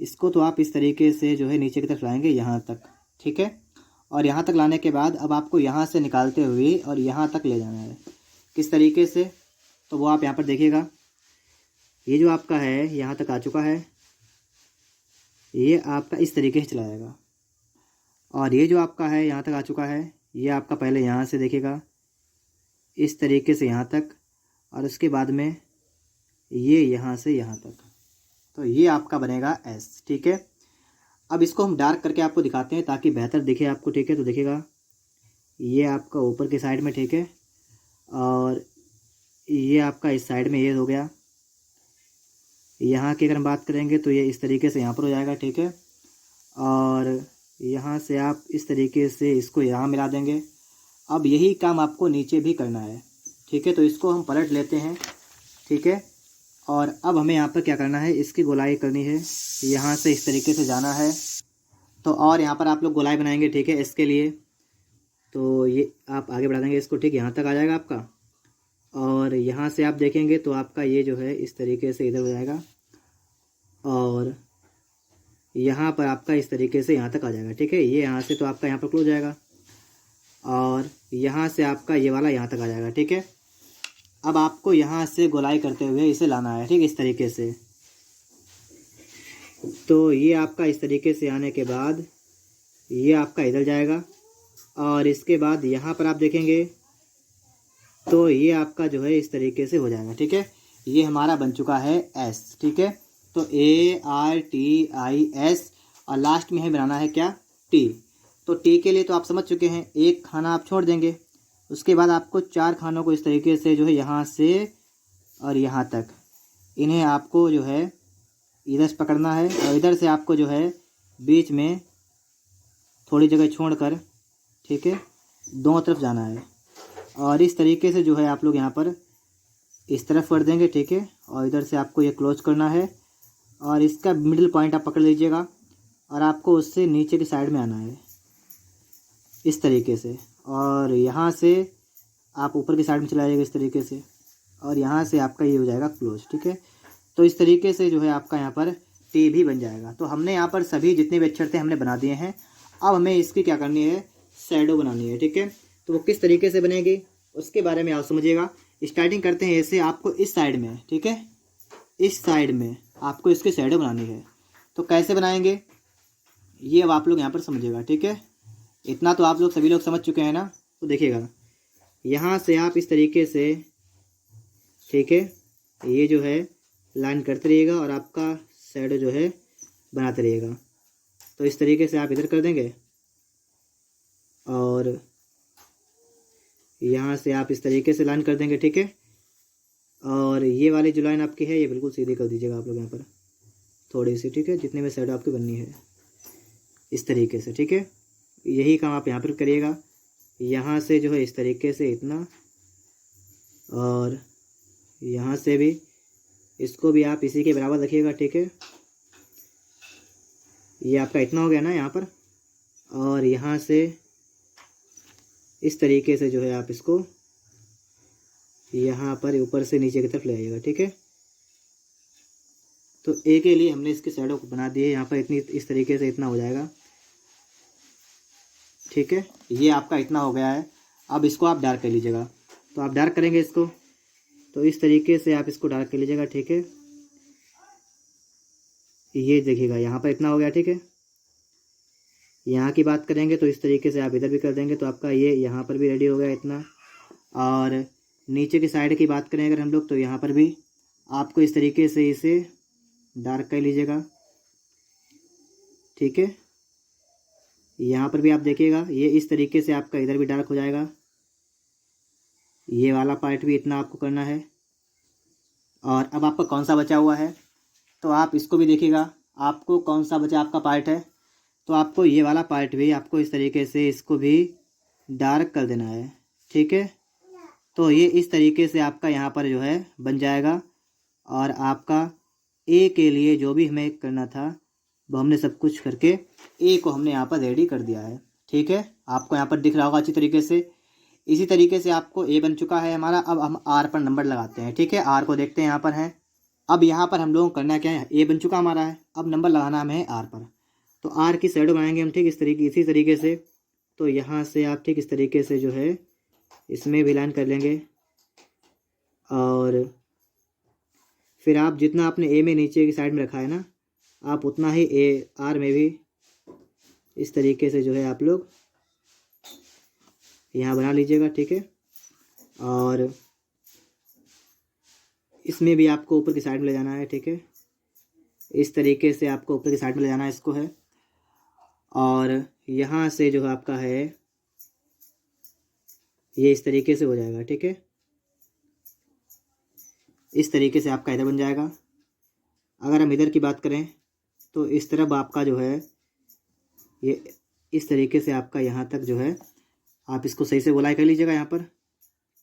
इसको तो आप इस तरीके से जो है नीचे की तरफ लाएंगे यहाँ तक। ठीक है, और यहाँ तक लाने के बाद अब आपको यहाँ से निकालते हुए और यहाँ तक ले जाना है। किस तरीके से, तो वो आप यहाँ पर देखिएगा, ये जो आपका है यहाँ तक आ चुका है, ये आपका इस तरीके से चला जाएगा। और ये जो आपका है यहाँ तक आ चुका है, ये आपका पहले यहाँ से देखिएगा इस तरीके से यहाँ तक, और उसके बाद में ये यहाँ से यहाँ तक। तो ये आपका बनेगा एस। ठीक है, अब इसको हम डार्क करके आपको दिखाते हैं ताकि बेहतर दिखे आपको। ठीक है, तो देखिएगा ये आपका ऊपर के साइड में, ठीक है, और ये आपका इस साइड में ये हो गया। यहाँ की अगर हम बात करेंगे तो ये इस तरीके से यहाँ पर हो जाएगा। ठीक है, और यहाँ से आप इस तरीके से इसको यहाँ मिला देंगे। अब यही काम आपको नीचे भी करना है। ठीक है, तो इसको हम पलट लेते हैं। ठीक है, और अब हमें यहाँ पर क्या करना है, इसकी गोलाई करनी है, यहाँ से इस तरीके से जाना है। तो और यहाँ पर आप लोग गोलाई बनाएंगे। ठीक है, इसके लिए तो ये आप आगे बढ़ा देंगे इसको। ठीक, यहाँ तक आ जाएगा आपका, और यहाँ से आप देखेंगे तो आपका ये जो है इस तरीके से इधर हो जाएगा और यहाँ पर आपका इस तरीके से यहाँ तक आ जाएगा। ठीक है, ये यहाँ से तो आपका यहाँ पर क्लोज हो जाएगा और यहाँ से आपका ये वाला यहाँ तक आ जाएगा। ठीक है, अब आपको यहाँ से गोलाई करते हुए इसे लाना है। ठीक, इस तरीके से। तो ये आपका इस तरीके से आने के बाद ये आपका इधर जाएगा और इसके बाद यहाँ पर आप देखेंगे तो ये आपका जो है इस तरीके से हो जाएगा। ठीक है, ये हमारा बन चुका है एस। ठीक है, तो A R T I S, और लास्ट में है बनाना है क्या, टी। तो टी के लिए तो आप समझ चुके हैं, एक खाना आप छोड़ देंगे, उसके बाद आपको 4 खानों को इस तरीके से जो है यहाँ से और यहाँ तक, इन्हें आपको जो है इधर से पकड़ना है और इधर से आपको जो है बीच में थोड़ी जगह छोड़कर, ठीक है, दोनों तरफ जाना है और इस तरीके से जो है आप लोग यहाँ पर इस तरफ कर देंगे। ठीक है, और इधर से आपको ये क्लोज करना है और इसका मिडिल पॉइंट आप पकड़ लीजिएगा और आपको उससे नीचे की साइड में आना है इस तरीके से, और यहाँ से आप ऊपर की साइड में चला जाएगा इस तरीके से, और यहाँ से आपका ये हो जाएगा क्लोज। ठीक है, तो इस तरीके से जो है आपका यहाँ पर टी भी बन जाएगा। तो हमने यहाँ पर सभी जितने भी अक्षर थे हमने बना दिए हैं। अब हमें इसकी क्या करनी है, शैडो बनानी है। ठीक है, तो वो किस तरीके से बनेगी उसके बारे में आप समझिएगा। स्टार्टिंग करते हैं ऐसे, आपको इस साइड में, ठीक है, इस साइड में आपको इसकी शैडो बनानी है। तो कैसे बनाएंगे ये अब आप लोग यहाँ पर समझिएगा। ठीक है, इतना तो आप लोग सभी लोग समझ चुके हैं ना। तो देखिएगा यहाँ से आप इस तरीके से, ठीक है, ये जो है लाइन करते रहिएगा और आपका शैडो जो है बनाते रहिएगा। तो इस तरीके से आप इधर कर देंगे और यहाँ से आप इस तरीके से लाइन कर देंगे। ठीक है, और ये वाली जो लाइन आपकी है ये बिल्कुल सीधी कर दीजिएगा आप लोग यहाँ पर थोड़ी सी। ठीक है, जितने में शैडो आपकी बननी है। इस तरीके से, ठीक है। यही काम आप यहाँ पर करिएगा। यहाँ से जो है इस तरीके से इतना, और यहाँ से भी इसको भी आप इसी के बराबर रखिएगा, ठीक है। ये आपका इतना हो गया ना यहाँ पर, और यहाँ से इस तरीके से जो है आप इसको यहाँ पर ऊपर से नीचे की तरफ ले आइएगा, ठीक है। तो ए के लिए हमने इसके शैडो को बना दिए यहाँ पर, इतनी इस तरीके से इतना हो जाएगा, ठीक है। ये आपका इतना हो गया है। अब इसको आप डार्क कर लीजिएगा। तो आप डार्क करेंगे इसको, तो इस तरीके से आप इसको डार्क कर लीजिएगा, ठीक है। ये देखिएगा यहाँ पर इतना हो गया, ठीक है। यहाँ की बात करेंगे तो इस तरीके से आप इधर भी कर देंगे, तो आपका ये यहाँ पर भी रेडी हो गया इतना। और नीचे की साइड की बात करें अगर हम लोग, तो यहाँ पर भी आपको इस तरीके से इसे डार्क कर लीजिएगा, ठीक है। यहाँ पर भी आप देखिएगा ये इस तरीके से आपका इधर भी डार्क हो जाएगा। ये वाला पार्ट भी इतना आपको करना है। और अब आपका कौन सा बचा हुआ है, तो आप इसको भी देखिएगा, आपको कौन सा बचा आपका पार्ट है। तो आपको ये वाला पार्ट भी आपको इस तरीके से इसको भी डार्क कर देना है, ठीक है। तो ये इस तरीके से आपका यहाँ पर जो है बन जाएगा। और आपका ए के लिए जो भी हमें करना था वो हमने सब कुछ करके ए को हमने यहाँ पर रेडी कर दिया है, ठीक है। आपको यहाँ पर दिख रहा होगा अच्छी तरीके से। इसी तरीके से आपको ए बन चुका है हमारा। अब हम आर पर नंबर लगाते हैं, ठीक है। आर को देखते हैं यहाँ पर है। अब यहाँ पर हम लोगों को करना क्या है, ए बन चुका हमारा है, अब नंबर लगाना हमें आर पर। तो आर की शैडो बनाएंगे हम, ठीक इसी तरीके से। तो यहाँ से आप ठीक इस तरीके से जो है इसमें भी लाइन कर लेंगे। और फिर आप जितना आपने ए में नीचे की साइड में रखा है ना, आप उतना ही ए आर में भी इस तरीके से जो है आप लोग यहाँ बना लीजिएगा, ठीक है। और इसमें भी आपको ऊपर की साइड में ले जाना है, ठीक है। इस तरीके से आपको ऊपर की साइड में ले जाना है इसको है। और यहाँ से जो आपका है ये इस तरीके से हो जाएगा, ठीक है। इस तरीके से आपका इधर बन जाएगा। अगर हम इधर की बात करें तो इस तरफ आपका जो है ये इस तरीके से आपका यहाँ तक जो है आप इसको सही से गोलाई कर लीजिएगा यहाँ पर।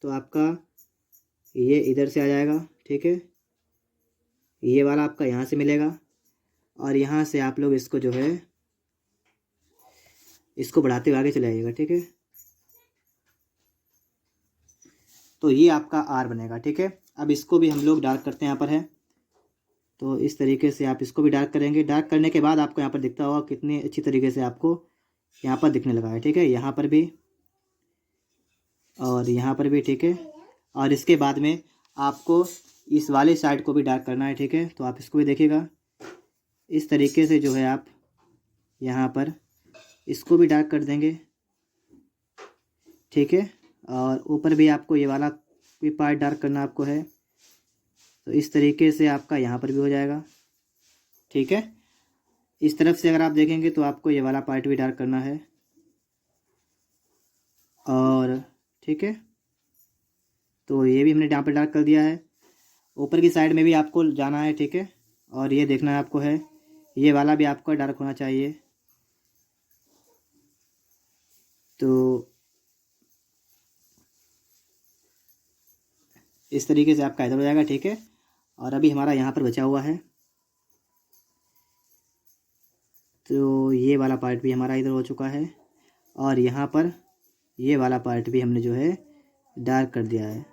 तो आपका ये इधर से आ जाएगा, ठीक है। ये वाला आपका यहाँ से मिलेगा। और यहाँ से आप लोग इसको जो है इसको बढ़ाते हुए आगे चले आइएगा, ठीक है। तो ये आपका आर बनेगा, ठीक है। अब इसको भी हम लोग डार्क करते हैं यहाँ पर है। तो इस तरीके से आप इसको भी डार्क करेंगे। डार्क करने के बाद आपको यहाँ पर दिखता होगा कितनी अच्छी तरीके से आपको यहाँ पर दिखने लगा है, ठीक है। यहाँ पर भी और यहाँ पर भी, ठीक है। और इसके बाद में आपको इस वाले साइड को भी डार्क करना है, ठीक है। तो आप इसको भी देखिएगा इस तरीके से जो है आप यहाँ पर इसको भी डार्क कर देंगे, ठीक है। और ऊपर भी आपको ये वाला भी पार्ट डार्क करना आपको है। तो इस तरीके से आपका यहाँ पर भी हो जाएगा, ठीक है। इस तरफ से अगर आप देखेंगे तो आपको ये वाला पार्ट भी डार्क करना है। और ठीक है, तो ये भी हमने यहाँ पर डार्क कर दिया है। ऊपर की साइड में भी आपको जाना है, ठीक है। और ये देखना है आपको है, ये वाला भी आपका डार्क होना चाहिए। तो इस तरीके से आपका इधर हो जाएगा, ठीक है। और अभी हमारा यहाँ पर बचा हुआ है, तो ये वाला पार्ट भी हमारा इधर हो चुका है। और यहाँ पर ये वाला पार्ट भी हमने जो है डार्क कर दिया है।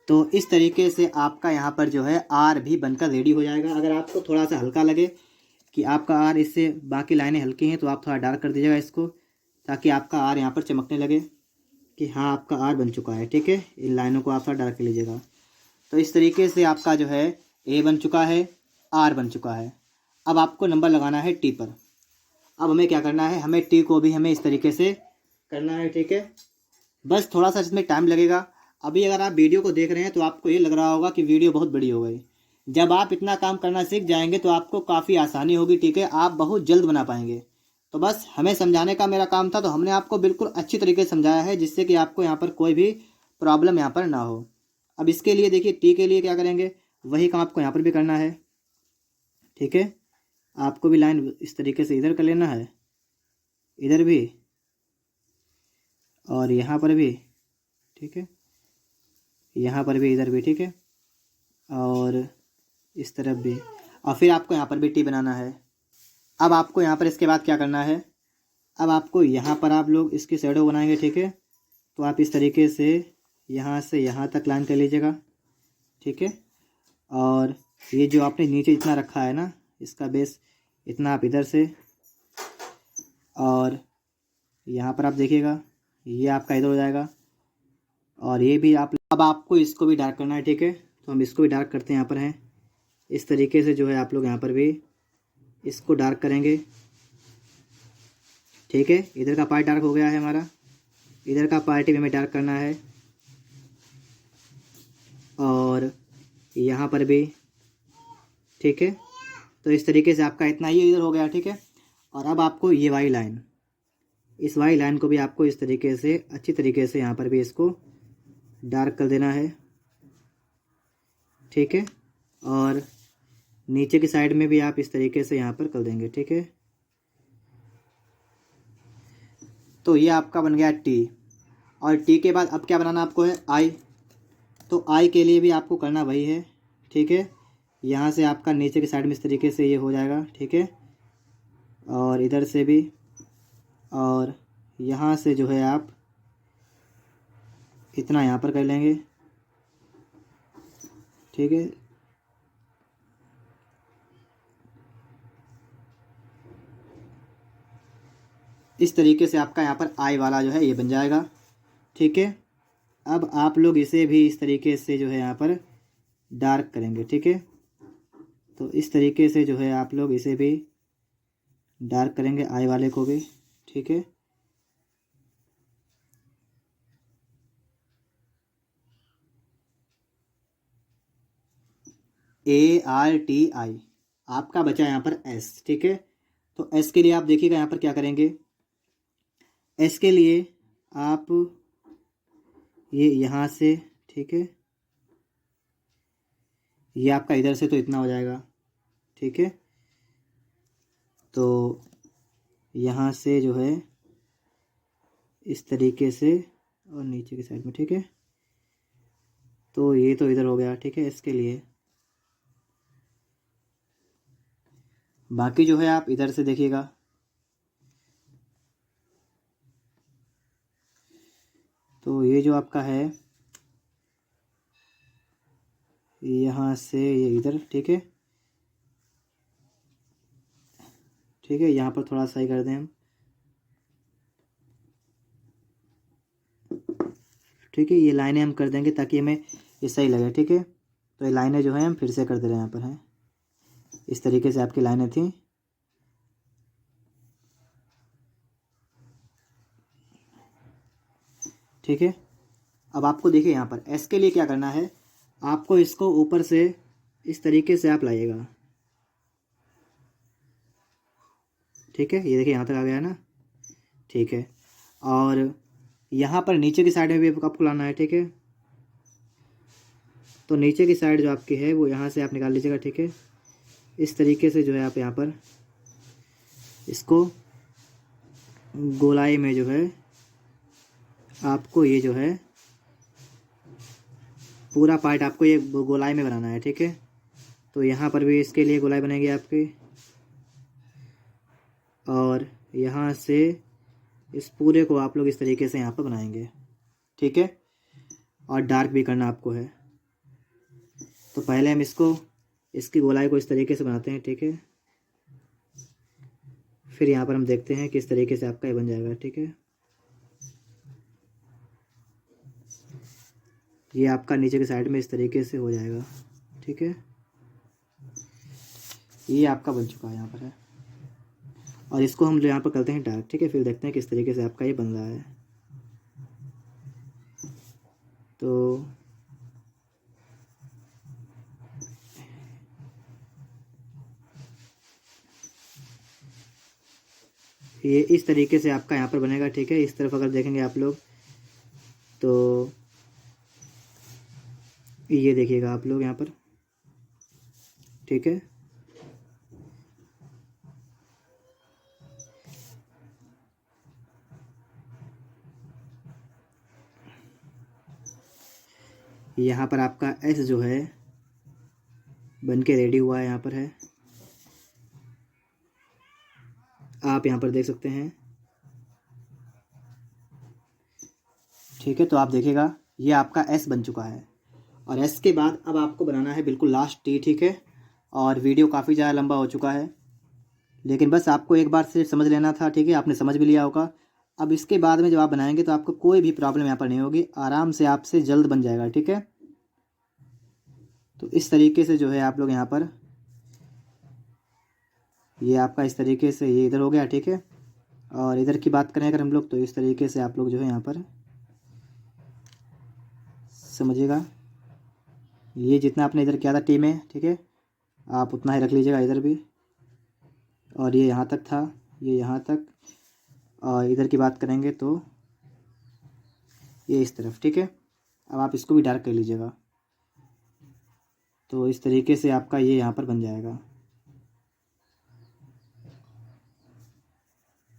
तो इस तरीके से आपका यहाँ पर जो है आर भी बनकर रेडी हो जाएगा। अगर आपको थोड़ा सा हल्का लगे कि आपका आर इससे बाकी लाइनें हल्की हैं तो आप थोड़ा डार्क कर दीजिएगा इसको, ताकि आपका आर यहाँ पर चमकने लगे कि हाँ आपका आर बन चुका है, ठीक है। इन लाइनों को आप थोड़ा डार्क कर लीजिएगा। तो इस तरीके से आपका जो है ए बन चुका है, आर बन चुका है। अब आपको नंबर लगाना है टी पर। अब हमें क्या करना है, हमें टी को भी हमें इस तरीके से करना है, ठीक है। बस थोड़ा सा इसमें टाइम लगेगा। अभी अगर आप वीडियो को देख रहे हैं तो आपको ये लग रहा होगा कि वीडियो बहुत बड़ी हो गई। जब आप इतना काम करना सीख जाएंगे तो आपको काफ़ी आसानी होगी, ठीक है। आप बहुत जल्द बना पाएंगे। तो बस हमें समझाने का मेरा काम था, तो हमने आपको बिल्कुल अच्छी तरीके से समझाया है, जिससे कि आपको यहाँ पर कोई भी प्रॉब्लम यहाँ पर ना हो। अब इसके लिए देखिए टी के लिए क्या करेंगे, वही काम आपको यहाँ पर भी करना है, ठीक है। आपको भी लाइन इस तरीके से इधर कर लेना है इधर भी और यहाँ पर भी, ठीक है, यहाँ पर भी, इधर भी, ठीक है, और इस तरफ भी। और फिर आपको यहाँ पर भी टी बनाना है। अब आपको यहाँ पर इसके बाद क्या करना है, अब आपको यहाँ पर आप लोग इसकी शैडो बनाएंगे, ठीक है। तो आप इस तरीके से यहाँ तक लाइन कर लीजिएगा, ठीक है। और ये जो आपने नीचे इतना रखा है ना, इसका बेस इतना आप इधर से, और यहाँ पर आप देखिएगा ये आपका इधर हो जाएगा। और ये भी आप, अब आपको इसको भी डार्क करना है, ठीक है। तो हम इसको भी डार्क करते हैं, यहाँ पर हैं इस तरीके से जो है आप लोग यहाँ पर भी इसको डार्क करेंगे, ठीक है। इधर का पार्ट डार्क हो गया है हमारा, इधर का पार्ट भी हमें डार्क करना है, और यहाँ पर भी, ठीक है। तो इस तरीके से आपका इतना ही इधर हो गया, ठीक है। और अब आपको ये वाली लाइन, इस वाली लाइन को भी आपको इस तरीके से अच्छी तरीके से यहाँ पर भी इसको डार्क कर देना है, ठीक है। और नीचे की साइड में भी आप इस तरीके से यहाँ पर कर देंगे, ठीक है। तो ये आपका बन गया टी। और टी के बाद अब क्या बनाना आपको है, आई। तो आई के लिए भी आपको करना वही है, ठीक है। यहाँ से आपका नीचे की साइड में इस तरीके से ये हो जाएगा, ठीक है। और इधर से भी, और यहाँ से जो है आप इतना यहाँ पर कर लेंगे, ठीक है। इस तरीके से आपका यहाँ पर आई वाला जो है ये बन जाएगा, ठीक है। अब आप लोग इसे भी इस तरीके से जो है यहाँ पर डार्क करेंगे, ठीक है। तो इस तरीके से जो है आप लोग इसे भी डार्क करेंगे, आई वाले को भी, ठीक है। ARTI आपका बचा यहाँ पर एस, ठीक है। तो एस के लिए आप देखिएगा यहाँ पर क्या करेंगे, एस के लिए आप ये यहाँ से, ठीक है, ये आपका इधर से तो इतना हो जाएगा, ठीक है। तो यहाँ से जो है इस तरीके से, और नीचे की साइड में, ठीक है। तो ये तो इधर हो गया, ठीक है, इसके लिए। बाकी जो है आप इधर से देखिएगा, तो ये जो आपका है यहाँ से ये इधर, ठीक है, ठीक है। यहाँ पर थोड़ा सही कर दें हम, ठीक है। ये लाइनें हम कर देंगे ताकि हमें ये सही लगे, ठीक है। तो ये लाइनें जो है हम फिर से कर दे रहे हैं, यहाँ पर हैं इस तरीके से आपकी लाइनें थी, ठीक है। अब आपको देखिए यहाँ पर एस के लिए क्या करना है, आपको इसको ऊपर से इस तरीके से आप लाइएगा, ठीक है। ये देखिए यहाँ तक आ गया ना, ठीक है। और यहाँ पर नीचे की साइड में भी आपको लाना है, ठीक है। तो नीचे की साइड जो आपकी है वो यहाँ से आप निकाल लीजिएगा, ठीक है। इस तरीके से जो है आप यहाँ पर इसको गोलाई में जो है आपको ये जो है पूरा पार्ट आपको ये गोलाई में बनाना है, ठीक है। तो यहाँ पर भी इसके लिए गोलाई बनेगी आपकी, और यहाँ से इस पूरे को आप लोग इस तरीके से यहाँ पर बनाएंगे, ठीक है। और डार्क भी करना आपको है। तो पहले हम इसकी गोलाई को इस तरीके से बनाते हैं, ठीक है। फिर यहाँ पर हम देखते हैं किस तरीके से आपका ये बन जाएगा, ठीक है। ये आपका नीचे के साइड में इस तरीके से हो जाएगा, ठीक है। ये आपका बन चुका है यहाँ पर है, और इसको हम यहाँ पर करते हैं डार्क, ठीक है। फिर देखते हैं किस तरीके से आपका ये बन रहा है। तो ये इस तरीके से आपका यहाँ पर बनेगा, ठीक है। इस तरफ अगर देखेंगे आप लोग तो ये देखिएगा आप लोग यहाँ पर, ठीक है। यहाँ पर आपका एस जो है बन के रेडी हुआ है, यहाँ पर है, आप यहाँ पर देख सकते हैं। ठीक है, तो आप देखिएगा ये आपका एस बन चुका है। और एस के बाद अब आपको बनाना है बिल्कुल लास्ट टी। ठीक है, और वीडियो काफ़ी ज़्यादा लंबा हो चुका है, लेकिन बस आपको एक बार सिर्फ समझ लेना था। ठीक है, आपने समझ भी लिया होगा। अब इसके बाद में जब आप बनाएंगे तो आपको कोई भी प्रॉब्लम यहाँ पर नहीं होगी, आराम से आपसे जल्द बन जाएगा। ठीक है, तो इस तरीके से जो है आप लोग यहाँ पर, ये आपका इस तरीके से ये इधर हो गया। ठीक है, और इधर की बात करें अगर हम लोग, तो इस तरीके से आप लोग जो है यहाँ पर समझिएगा, ये जितना आपने इधर किया था टी में, ठीक है, आप उतना ही रख लीजिएगा इधर भी। और ये यहाँ तक था, ये यहाँ तक, और इधर की बात करेंगे तो ये इस तरफ। ठीक है, अब आप इसको भी डार्क कर लीजिएगा, तो इस तरीके से आपका ये यहाँ पर बन जाएगा।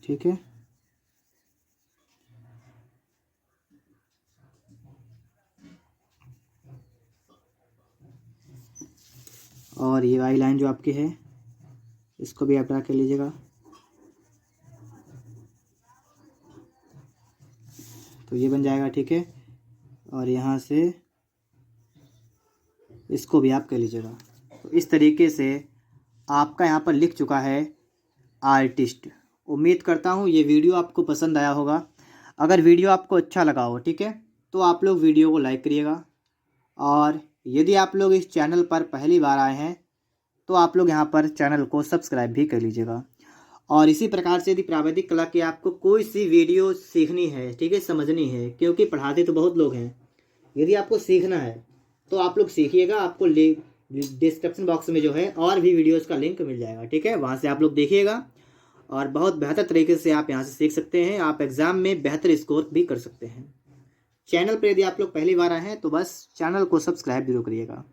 ठीक है, और ये वाई लाइन जो आपकी है इसको भी आप डार्क कर लीजिएगा। तो ये बन जाएगा। ठीक है, और यहाँ से इसको भी आप कर लीजिएगा। तो इस तरीके से आपका यहाँ पर लिख चुका है आर्टिस्ट। उम्मीद करता हूँ ये वीडियो आपको पसंद आया होगा। अगर वीडियो आपको अच्छा लगा हो, ठीक है, तो आप लोग वीडियो को लाइक करिएगा। और यदि आप लोग इस चैनल पर पहली बार आए हैं तो आप लोग यहाँ पर चैनल को सब्सक्राइब भी कर लीजिएगा। और इसी प्रकार से यदि प्रावैधिक कला की आपको कोई सी वीडियो सीखनी है, ठीक है, समझनी है, क्योंकि पढ़ाते तो बहुत लोग हैं, यदि आपको सीखना है तो आप लोग सीखिएगा। आपको डिस्क्रिप्शन बॉक्स में जो है और भी वीडियोज़ का लिंक मिल जाएगा। ठीक है, वहाँ से आप लोग देखिएगा और बहुत बेहतर तरीके से आप यहाँ से सीख सकते हैं। आप एग्ज़ाम में बेहतर स्कोर भी कर सकते हैं। चैनल पर यदि आप लोग पहली बार आए हैं तो बस चैनल को सब्सक्राइब जरूर करिएगा।